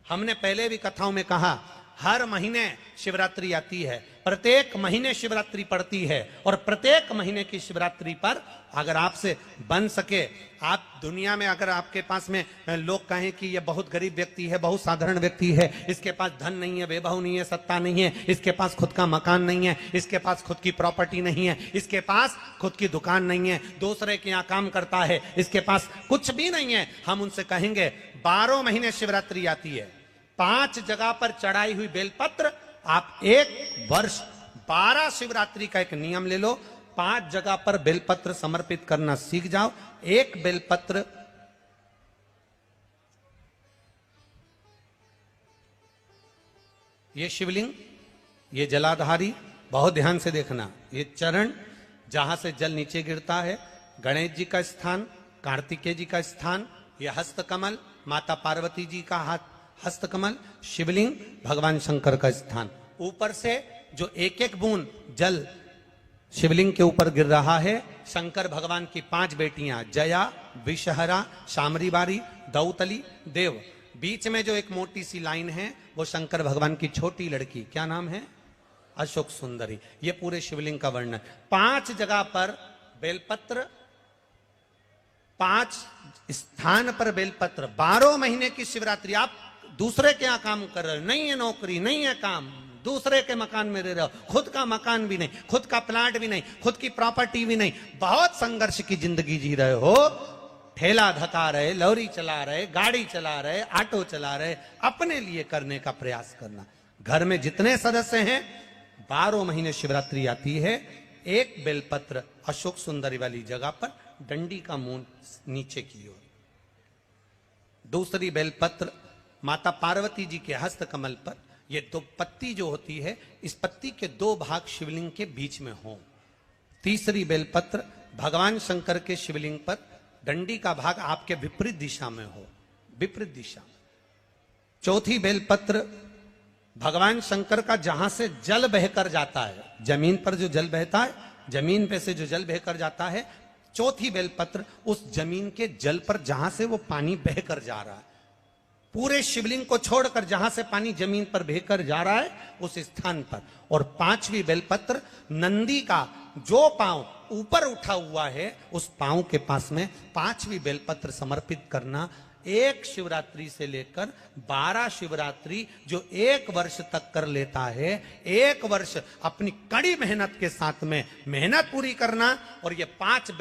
हमने पहले भी कथाओं में कहा, हर महीने शिवरात्रि आती है, प्रत्येक महीने शिवरात्रि पड़ती है, और प्रत्येक महीने की शिवरात्रि पर अगर आपसे बन सके, आप दुनिया में अगर आपके पास में लोग कहें कि ये बहुत गरीब व्यक्ति है, बहुत साधारण व्यक्ति है, इसके पास धन नहीं है, वैभव नहीं है, सत्ता नहीं है, इसके पास खुद का मकान नहीं है, इसके पास खुद की प्रॉपर्टी नहीं है, इसके पास खुद की दुकान नहीं है, दूसरे के यहाँ काम करता है, इसके पास कुछ भी नहीं है, हम उनसे कहेंगे 12 महीने शिवरात्रि आती है, 5 जगह पर चढ़ाई हुई बेलपत्र, आप एक वर्ष 12 शिवरात्रि का एक नियम ले लो, 5 जगह पर बेलपत्र समर्पित करना सीख जाओ। एक बेलपत्र ये शिवलिंग, ये जलाधारी, बहुत ध्यान से देखना, ये चरण जहां से जल नीचे गिरता है, गणेश जी का स्थान, कार्तिकेय जी का स्थान, ये हस्तकमल माता पार्वती जी का हाथ हस्तकमल, शिवलिंग भगवान शंकर का स्थान। ऊपर से जो एक एक बूंद जल शिवलिंग के ऊपर गिर रहा है, शंकर भगवान की 5 बेटियां जया, विषहरा, शामरीबारी, दौतली, देव। बीच में जो एक मोटी सी लाइन है वो शंकर भगवान की छोटी लड़की, क्या नाम है? अशोक सुंदरी। ये पूरे शिवलिंग का वर्णन। 5 जगह पर बेलपत्र, 5 स्थान पर बेलपत्र, 12 महीने की शिवरात्रि। आप दूसरे के यहां काम कर रहे हो, नहीं है नौकरी, नहीं है काम, दूसरे के मकान में रह रहे हो, खुद का मकान भी नहीं, खुद का प्लाट भी नहीं, खुद की प्रॉपर्टी भी नहीं, बहुत संघर्ष की जिंदगी जी रहे हो, ठेला धका रहे, लॉरी चला रहे, गाड़ी चला रहे, ऑटो चला रहे, अपने लिए करने का प्रयास करना। घर में जितने सदस्य हैं, 12 महीने शिवरात्रि आती है, एक बेलपत्र अशोक सुंदरी वाली जगह पर, डंडी का मुंह नीचे की ओर, दूसरी बेलपत्र माता पार्वती जी के हस्त कमल पर। ये 2 पत्ती जो होती है, इस पत्ती के 2 भाग शिवलिंग के बीच में हो। तीसरी बेलपत्र भगवान शंकर के शिवलिंग पर, डंडी का भाग आपके विपरीत दिशा में हो, विपरीत दिशा। चौथी बेलपत्र भगवान शंकर का जहां से जल बहकर जाता है, जमीन पर जो जल बहता है, जमीन पे से जो जल बहकर जाता है, चौथी बेलपत्र उस जमीन के जल पर जहां से वो पानी बहकर जा रहा है, पूरे शिवलिंग को छोड़कर जहां से पानी जमीन पर बहकर जा रहा है उस स्थान पर। और 5वीं बेलपत्र नंदी का जो पांव ऊपर उठा हुआ है, उस पांव के पास में 5वीं बेलपत्र समर्पित करना। एक शिवरात्रि से लेकर 12 शिवरात्रि जो 1 वर्ष तक कर लेता है, 1 वर्ष अपनी कड़ी मेहनत के साथ में मेहनत पूरी करना। और ये 5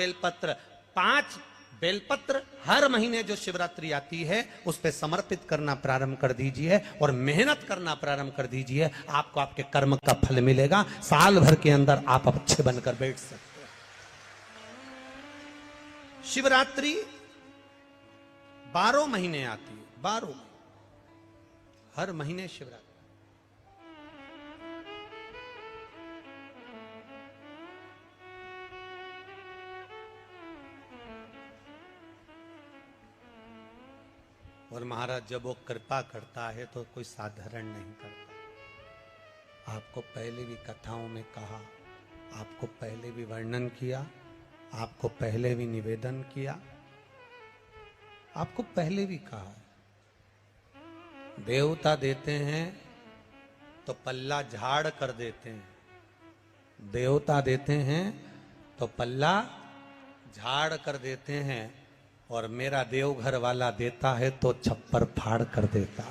बेलपत्र हर महीने जो शिवरात्रि आती है उस पे समर्पित करना प्रारंभ कर दीजिए और मेहनत करना प्रारंभ कर दीजिए। आपको आपके कर्म का फल मिलेगा। साल भर के अंदर आप अच्छे बनकर बैठ सकते हैं। शिवरात्रि 12 महीने आती है, 12 हर महीने शिवरात्रि। और महाराज जब वो कृपा करता है तो कोई साधारण नहीं करता। आपको पहले भी कथाओं में कहा, आपको पहले भी वर्णन किया, आपको पहले भी निवेदन किया, आपको पहले भी कहा, देवता देते हैं तो पल्ला झाड़ कर देते हैं, देवता देते हैं तो पल्ला झाड़ कर देते हैं, और मेरा देवघर वाला देता है तो छप्पर फाड़ कर देता।